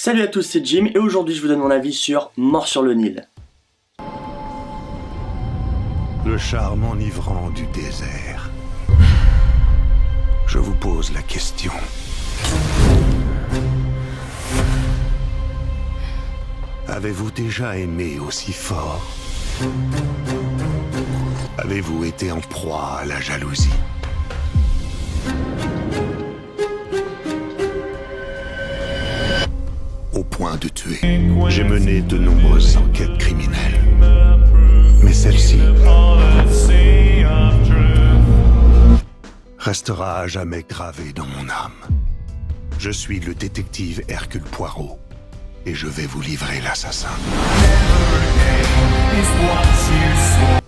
Salut à tous, c'est Jim et aujourd'hui je vous donne mon avis sur Mort sur le Nil. Le charme enivrant du désert. Je vous pose la question. Avez-vous déjà aimé aussi fort? Avez-vous été en proie à la jalousie? Au point de tuer. J'ai mené de nombreuses enquêtes criminelles. Mais celle-ci restera à jamais gravée dans mon âme. Je suis le détective Hercule Poirot et je vais vous livrer l'assassin.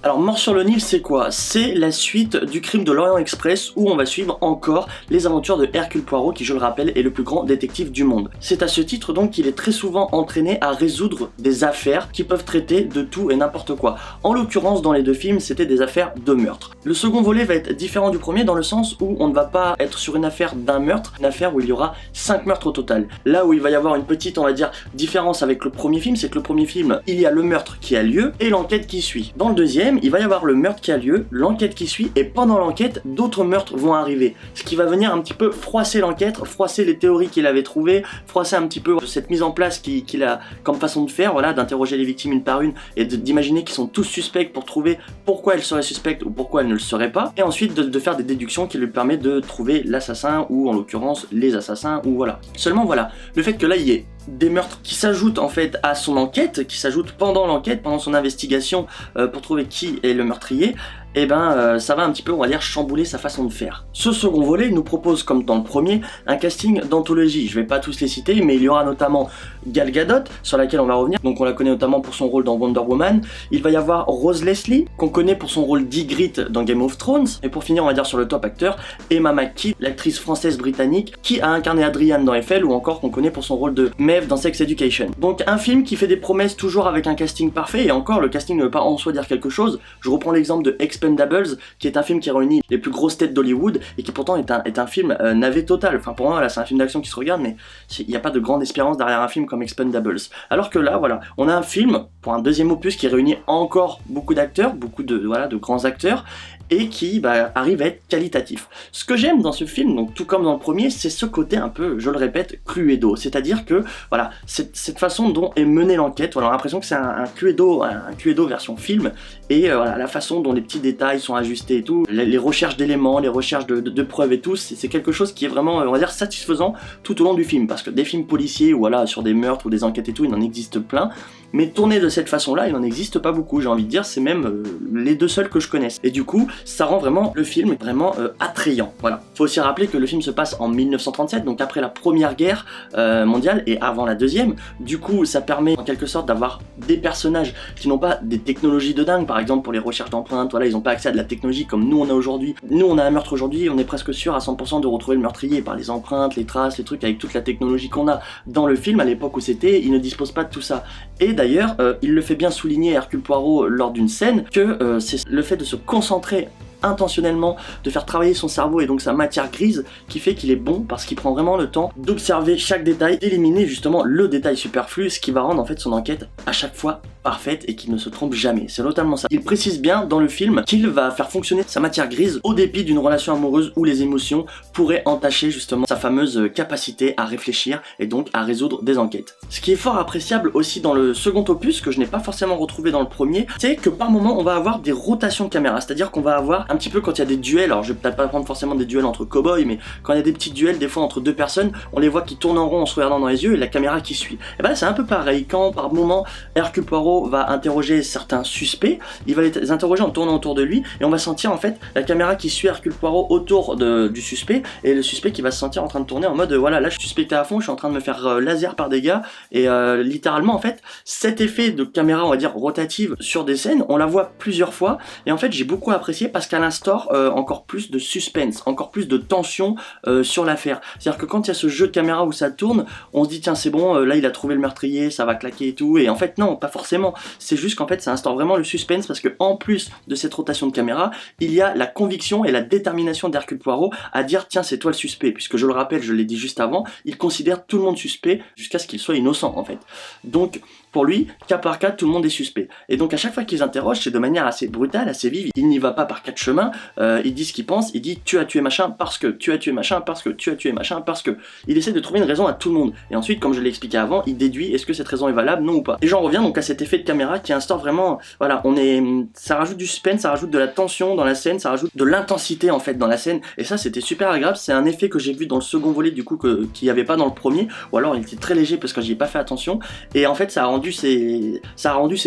Alors Mort sur le Nil c'est quoi? C'est la suite du crime de l'Orient Express où on va suivre encore les aventures de Hercule Poirot qui, je le rappelle, est le plus grand détective du monde. C'est à ce titre donc qu'il est très souvent entraîné à résoudre des affaires qui peuvent traiter de tout et n'importe quoi. En l'occurrence dans les deux films c'était des affaires de meurtre. Le second volet va être différent du premier dans le sens où on ne va pas être sur une affaire d'un meurtre, une affaire où il y aura 5 meurtres au total. Là où il va y avoir une petite, on va dire, différence avec le premier film, c'est que le premier film, il y a le meurtre qui a lieu et l'enquête qui suit. Dans le deuxième, il va y avoir le meurtre qui a lieu, l'enquête qui suit, et pendant l'enquête, d'autres meurtres vont arriver. Ce qui va venir un petit peu froisser l'enquête, froisser les théories qu'il avait trouvées, froisser un petit peu cette mise en place qu'il a comme façon de faire, voilà, d'interroger les victimes une par une et d'imaginer qu'ils sont tous suspects pour trouver pourquoi elles seraient suspectes ou pourquoi elles ne le seraient pas, et ensuite de faire des déductions qui lui permettent de trouver l'assassin ou en l'occurrence les assassins ou voilà. Seulement voilà, le fait que là il y ait des meurtres qui s'ajoutent en fait à son enquête, qui s'ajoutent pendant l'enquête, pendant son investigation pour trouver qui est le meurtrier, et ça va un petit peu, on va dire, chambouler sa façon de faire. Ce second volet nous propose, comme dans le premier, un casting d'anthologie. Je vais pas tous les citer, mais il y aura notamment Gal Gadot, sur laquelle on va revenir, donc on la connaît notamment pour son rôle dans Wonder Woman. Il va y avoir Rose Leslie, qu'on connaît pour son rôle d'Ygritte dans Game of Thrones, et pour finir on va dire sur le top acteur, Emma McKee, l'actrice française-britannique, qui a incarné Adrienne dans Eiffel, ou encore qu'on connaît pour son rôle de Maeve dans Sex Education. Donc un film qui fait des promesses toujours avec un casting parfait, et encore le casting ne veut pas en soi dire quelque chose. Je reprends l'exemple de Expendables, qui est un film qui réunit les plus grosses têtes d'Hollywood, et qui pourtant est un film navet total. Enfin pour moi là c'est un film d'action qui se regarde, mais il n'y a pas de grande espérance derrière un film comme Expendables. Alors que là voilà, on a un film pour un deuxième opus qui réunit encore beaucoup d'acteurs, beaucoup de grands acteurs, et qui arrive à être qualitatif. Ce que j'aime dans ce film, donc tout comme dans le premier, c'est ce côté un peu, je le répète, Cluedo, c'est-à-dire que voilà, cette façon dont est menée l'enquête, voilà, on a l'impression que c'est un Cluedo version film, et voilà, la façon dont les petits détails sont ajustés et tout, les recherches d'éléments, les recherches de preuves et tout, c'est quelque chose qui est vraiment, on va dire, satisfaisant tout au long du film, parce que des films policiers, ou voilà, sur des meurtres ou des enquêtes et tout, il en existe plein, mais tourner de cette façon-là, il n'en existe pas beaucoup, j'ai envie de dire, c'est même les deux seuls que je connaisse. Et du coup, ça rend vraiment le film vraiment attrayant. Voilà. Faut aussi rappeler que le film se passe en 1937, donc après la première guerre mondiale et avant la deuxième. Du coup, ça permet en quelque sorte d'avoir des personnages qui n'ont pas des technologies de dingue, par exemple pour les recherches d'empreintes, voilà, ils n'ont pas accès à de la technologie comme nous on a aujourd'hui. Nous on a un meurtre aujourd'hui, on est presque sûr à 100% de retrouver le meurtrier par les empreintes, les traces, les trucs, avec toute la technologie qu'on a dans le film à l'époque où c'était, ils ne disposent pas de tout ça. Et d'ailleurs, il le fait bien souligner Hercule Poirot lors d'une scène que c'est le fait de se concentrer intentionnellement, de faire travailler son cerveau et donc sa matière grise qui fait qu'il est bon, parce qu'il prend vraiment le temps d'observer chaque détail, d'éliminer justement le détail superflu, ce qui va rendre en fait son enquête à chaque fois parfaite et qu'il ne se trompe jamais. C'est notamment ça. Il précise bien dans le film qu'il va faire fonctionner sa matière grise au dépit d'une relation amoureuse où les émotions pourraient entacher justement sa fameuse capacité à réfléchir et donc à résoudre des enquêtes. Ce qui est fort appréciable aussi dans le second opus, que je n'ai pas forcément retrouvé dans le premier, c'est que par moment on va avoir des rotations de caméra, c'est-à-dire qu'on va avoir un petit peu quand il y a des duels, alors je vais peut-être pas prendre forcément des duels entre cow-boys, mais quand il y a des petits duels des fois entre deux personnes, on les voit qui tournent en rond en se regardant dans les yeux et la caméra qui suit. Et c'est un peu pareil, quand par moment Hercule Poirot va interroger certains suspects, il va les interroger en tournant autour de lui et on va sentir en fait la caméra qui suit Hercule Poirot autour du suspect, et le suspect qui va se sentir en train de tourner en mode voilà, là je suis suspecté à fond, je suis en train de me faire laser par des gars, et littéralement en fait cet effet de caméra, on va dire rotative sur des scènes, on la voit plusieurs fois, et en fait j'ai beaucoup apprécié parce qu'elle instaure encore plus de suspense, encore plus de tension sur l'affaire. C'est-à-dire que quand il y a ce jeu de caméra où ça tourne, on se dit tiens c'est bon, là il a trouvé le meurtrier, ça va claquer et tout, et en fait non, pas forcément. vraiment. C'est juste qu'en fait ça instaure vraiment le suspense parce que en plus de cette rotation de caméra, il y a la conviction et la détermination d'Hercule Poirot à dire tiens c'est toi le suspect, puisque je le rappelle, je l'ai dit juste avant, il considère tout le monde suspect jusqu'à ce qu'il soit innocent en fait. Donc pour lui, cas par cas, tout le monde est suspect. Et donc à chaque fois qu'ils interrogent, c'est de manière assez brutale, assez vive. Il n'y va pas par quatre chemins, il dit ce qu'il pense, il dit tu as tué machin parce que, tu as tué machin parce que, tu as tué machin parce que. Il essaie de trouver une raison à tout le monde. Et ensuite, comme je l'ai expliqué avant, il déduit est-ce que cette raison est valable, non ou pas. Et j'en reviens donc à cet effet de caméra qui instaure vraiment, voilà, ça rajoute du suspense, ça rajoute de la tension dans la scène, ça rajoute de l'intensité en fait dans la scène. Et ça c'était super agréable, c'est un effet que j'ai vu dans le second volet du coup qu'il n'y avait pas dans le premier, ou alors il était très léger parce que j'y ai pas fait attention. Et en fait ça a rendu ces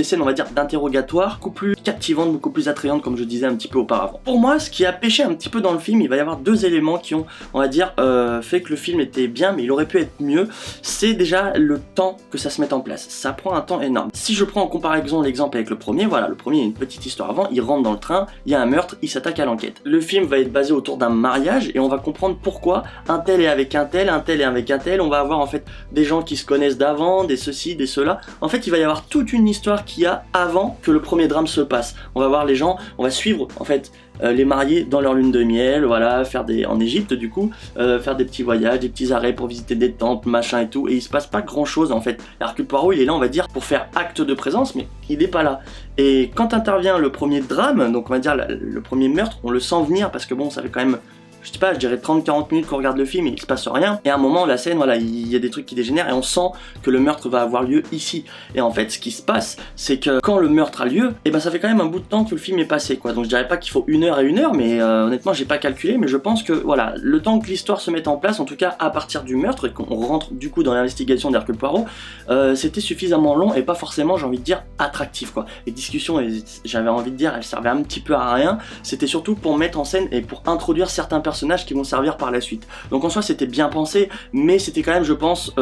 scènes, on va dire, d'interrogatoire beaucoup plus captivantes, beaucoup plus attrayantes, comme je disais un petit peu auparavant. Pour moi, ce qui a pêché un petit peu dans le film, il va y avoir deux éléments qui ont, on va dire, fait que le film était bien, mais il aurait pu être mieux. C'est déjà le temps que ça se mette en place. Ça prend un temps énorme. Si je prends en comparaison l'exemple avec le premier, voilà, le premier, il y a une petite histoire avant, il rentre dans le train, il y a un meurtre, il s'attaque à l'enquête. Le film va être basé autour d'un mariage et on va comprendre pourquoi un tel est avec un tel est avec un tel. On va avoir en fait des gens qui se connaissent d'avant, des ceci, des cela. En fait, il va y avoir toute une histoire qu'il y a avant que le premier drame se passe. On va voir les gens, on va suivre en fait les mariés dans leur lune de miel, voilà, en Égypte du coup, faire des petits voyages, des petits arrêts pour visiter des temples, machin et tout, et il se passe pas grand chose en fait. Hercule Poirot il est là on va dire pour faire acte de présence, mais il n'est pas là. Et quand intervient le premier drame, donc on va dire le premier meurtre, on le sent venir parce que bon ça fait quand même, je sais pas, je dirais 30-40 minutes qu'on regarde le film et il se passe rien. Et à un moment, la scène, voilà, il y a des trucs qui dégénèrent et on sent que le meurtre va avoir lieu ici. Et en fait, ce qui se passe, c'est que quand le meurtre a lieu, et ben ça fait quand même un bout de temps que le film est passé, quoi. Donc je dirais pas qu'il faut 1 heure et 1 heure, mais honnêtement, j'ai pas calculé, mais je pense que, voilà, le temps que l'histoire se mette en place, en tout cas à partir du meurtre, et qu'on rentre du coup dans l'investigation d'Hercule Poirot, c'était suffisamment long et pas forcément, j'ai envie de dire, attractif, quoi. Les discussions, j'avais envie de dire, elles servaient un petit peu à rien. C'était surtout pour mettre en scène et pour introduire certains personnages qui vont servir par la suite. Donc en soi c'était bien pensé, mais c'était quand même je pense,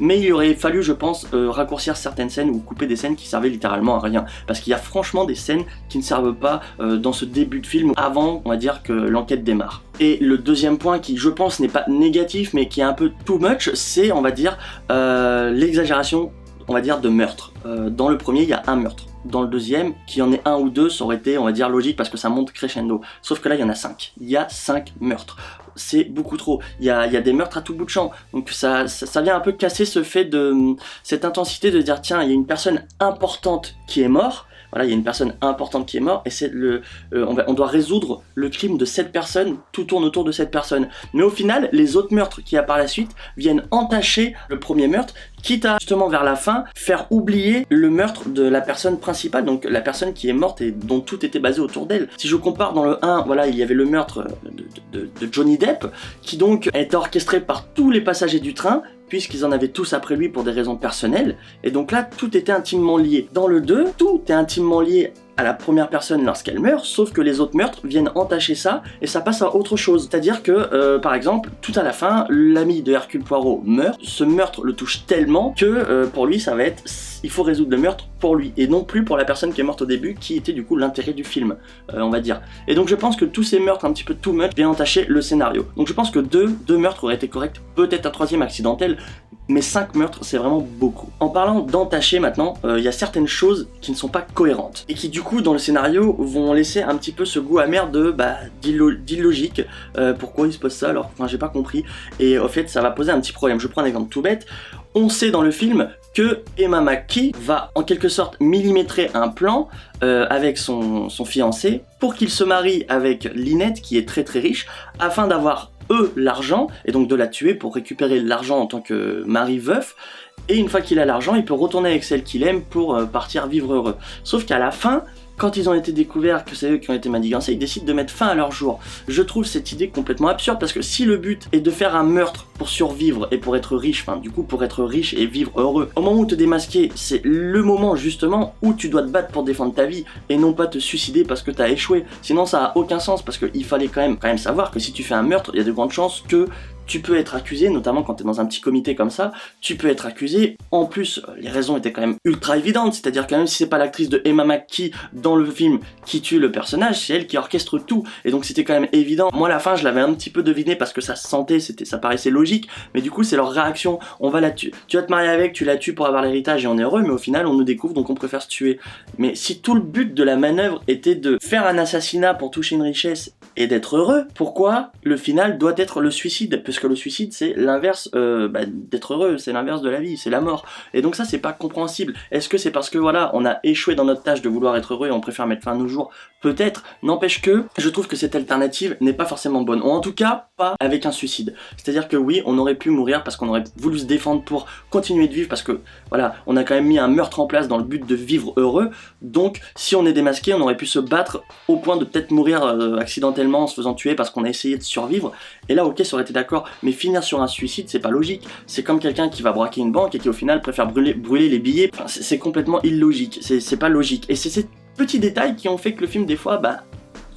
mais il aurait fallu je pense raccourcir certaines scènes ou couper des scènes qui servaient littéralement à rien. Parce qu'il y a franchement des scènes qui ne servent pas dans ce début de film avant on va dire que l'enquête démarre. Et le deuxième point qui je pense n'est pas négatif mais qui est un peu too much, c'est on va dire l'exagération on va dire de meurtre. Dans le premier il y a un meurtre. Dans le deuxième, qu'il y en ait 1 ou 2, ça aurait été, on va dire, logique parce que ça monte crescendo. Sauf que là, il y en a 5. Il y a 5 meurtres. C'est beaucoup trop. Il y a des meurtres à tout bout de champ. Donc ça vient un peu casser ce fait de cette intensité de dire tiens, il y a une personne importante qui est morte. Voilà, il y a une personne importante qui est morte et c'est on doit résoudre le crime de cette personne, tout tourne autour de cette personne. Mais au final, les autres meurtres qu'il y a par la suite viennent entacher le premier meurtre, quitte à justement vers la fin faire oublier le meurtre de la personne principale, donc la personne qui est morte et dont tout était basé autour d'elle. Si je compare dans le 1, voilà, il y avait le meurtre de Johnny Depp, qui donc est orchestré par tous les passagers du train, puisqu'ils en avaient tous après lui pour des raisons personnelles, et donc là tout était intimement lié. Dans le 2, tout est intimement lié à la première personne lorsqu'elle meurt, sauf que les autres meurtres viennent entacher ça et ça passe à autre chose. C'est-à-dire que, par exemple, tout à la fin, l'ami de Hercule Poirot meurt. Ce meurtre le touche tellement que pour lui, ça va être, il faut résoudre le meurtre pour lui et non plus pour la personne qui est morte au début, qui était du coup l'intérêt du film, on va dire. Et donc je pense que tous ces meurtres un petit peu too much viennent entacher le scénario. Donc je pense que deux meurtres auraient été corrects, peut-être un troisième accidentel, mais 5 meurtres c'est vraiment beaucoup. En parlant d'entacher maintenant, il y a certaines choses qui ne sont pas cohérentes et qui du coup dans le scénario vont laisser un petit peu ce goût amer de d'illogique. Pourquoi il se passe ça alors, enfin j'ai pas compris, et au fait ça va poser un petit problème. Je prends un exemple tout bête. On sait dans le film que Emma McKee va en quelque sorte millimétrer un plan avec son fiancé pour qu'il se marie avec Lynette qui est très très riche afin d'avoir l'argent et donc de la tuer pour récupérer l'argent en tant que mari veuf. Et une fois qu'il a l'argent, il peut retourner avec celle qu'il aime pour partir vivre heureux. Sauf qu'à la fin, quand ils ont été découverts que c'est eux qui ont été manigancés, ils décident de mettre fin à leur jour. Je trouve cette idée complètement absurde parce que si le but est de faire un meurtre pour survivre et pour être riche, enfin du coup pour être riche et vivre heureux, au moment où te démasquer, c'est le moment justement où tu dois te battre pour défendre ta vie et non pas te suicider parce que t'as échoué. Sinon ça a aucun sens parce qu'il fallait quand même savoir que si tu fais un meurtre, il y a de grandes chances que tu peux être accusé, notamment quand tu es dans un petit comité comme ça, tu peux être accusé. En plus, les raisons étaient quand même ultra évidentes, c'est-à-dire que même si c'est pas l'actrice de Emma McKee dans le film qui tue le personnage, c'est elle qui orchestre tout, et donc c'était quand même évident. Moi à la fin je l'avais un petit peu deviné parce que ça se sentait, ça paraissait logique, mais du coup c'est leur réaction, on va la tuer, tu vas te marier avec, tu la tues pour avoir l'héritage et on est heureux, mais au final on nous découvre donc on préfère se tuer. Mais si tout le but de la manœuvre était de faire un assassinat pour toucher une richesse et d'être heureux, pourquoi le final doit être le suicide? Puisque le suicide c'est l'inverse d'être heureux, c'est l'inverse de la vie, c'est la mort. Et donc ça c'est pas compréhensible. Est-ce que c'est parce que voilà, on a échoué dans notre tâche de vouloir être heureux et on préfère mettre fin à nos jours? Peut-être, n'empêche que je trouve que cette alternative n'est pas forcément bonne, ou en tout cas pas avec un suicide. C'est-à-dire que oui, on aurait pu mourir parce qu'on aurait voulu se défendre pour continuer de vivre, parce que voilà, on a quand même mis un meurtre en place dans le but de vivre heureux, donc si on est démasqué, on aurait pu se battre au point de peut-être mourir accidentellement en se faisant tuer parce qu'on a essayé de survivre, et là ok ça aurait été d'accord, mais finir sur un suicide c'est pas logique. C'est comme quelqu'un qui va braquer une banque et qui au final préfère brûler les billets, enfin, c'est complètement illogique, c'est pas logique, et c'est ces petits détails qui ont fait que le film des fois,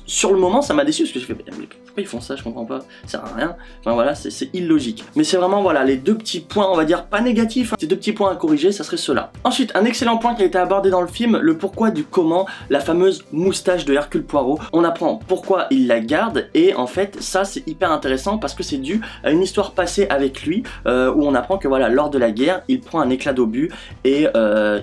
sur le moment ça m'a déçu parce que je fais mais pourquoi ils font ça, je comprends pas, ça sert à rien, enfin voilà, c'est illogique. Mais c'est vraiment voilà les deux petits points, on va dire pas négatifs, hein. Ces deux petits points à corriger, ça serait cela. Ensuite, un excellent point qui a été abordé dans le film, le pourquoi du comment, la fameuse moustache de Hercule Poirot. On apprend pourquoi il la garde, et en fait ça c'est hyper intéressant parce que c'est dû à une histoire passée avec lui, où on apprend que voilà, lors de la guerre, il prend un éclat d'obus et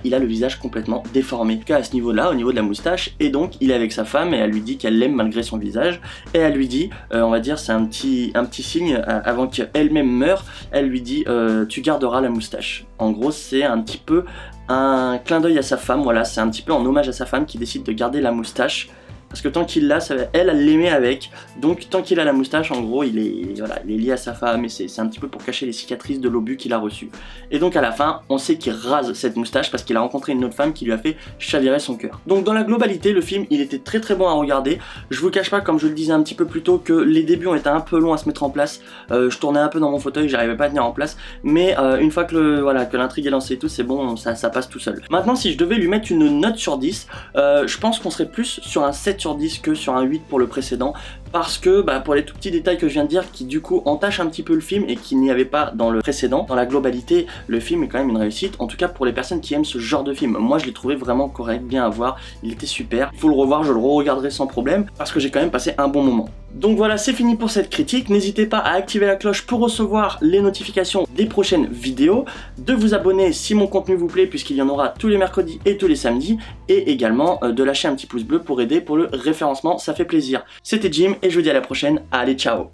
il a le visage complètement déformé. En tout cas à ce niveau-là, au niveau de la moustache, et donc il est avec sa femme et elle lui dit qu'elle l'aime malgré son visage, et elle lui dit, on va dire c'est un petit signe, avant qu'elle-même meure, elle lui dit tu garderas la moustache. En gros c'est un petit peu un clin d'œil à sa femme, voilà, c'est un petit peu en hommage à sa femme qui décide de garder la moustache. Parce que tant qu'il l'a, elle l'aimait avec, donc tant qu'il a la moustache, en gros, il est lié à sa femme, et c'est un petit peu pour cacher les cicatrices de l'obus qu'il a reçu. Et donc à la fin, on sait qu'il rase cette moustache parce qu'il a rencontré une autre femme qui lui a fait chavirer son cœur. Donc dans la globalité, le film, il était très très bon à regarder. Je vous cache pas, comme je le disais un petit peu plus tôt, que les débuts ont été un peu longs à se mettre en place. Je tournais un peu dans mon fauteuil, j'arrivais pas à tenir en place, mais une fois que l'intrigue est lancée et tout, c'est bon, ça passe tout seul. Maintenant, si je devais lui mettre une note sur 10, je pense qu'on serait plus sur un 7 sur 10 que sur un 8 pour le précédent, parce que pour les tout petits détails que je viens de dire qui du coup entachent un petit peu le film et qu'il n'y avait pas dans le précédent, dans la globalité le film est quand même une réussite, en tout cas pour les personnes qui aiment ce genre de film. Moi je l'ai trouvé vraiment correct, bien à voir, il était super, il faut le revoir, je le re-regarderai sans problème parce que j'ai quand même passé un bon moment. Donc voilà, c'est fini pour cette critique, n'hésitez pas à activer la cloche pour recevoir les notifications des prochaines vidéos, de vous abonner si mon contenu vous plaît puisqu'il y en aura tous les mercredis et tous les samedis, et également de lâcher un petit pouce bleu pour aider pour le référencement, ça fait plaisir. C'était Jim et je vous dis à la prochaine, allez ciao.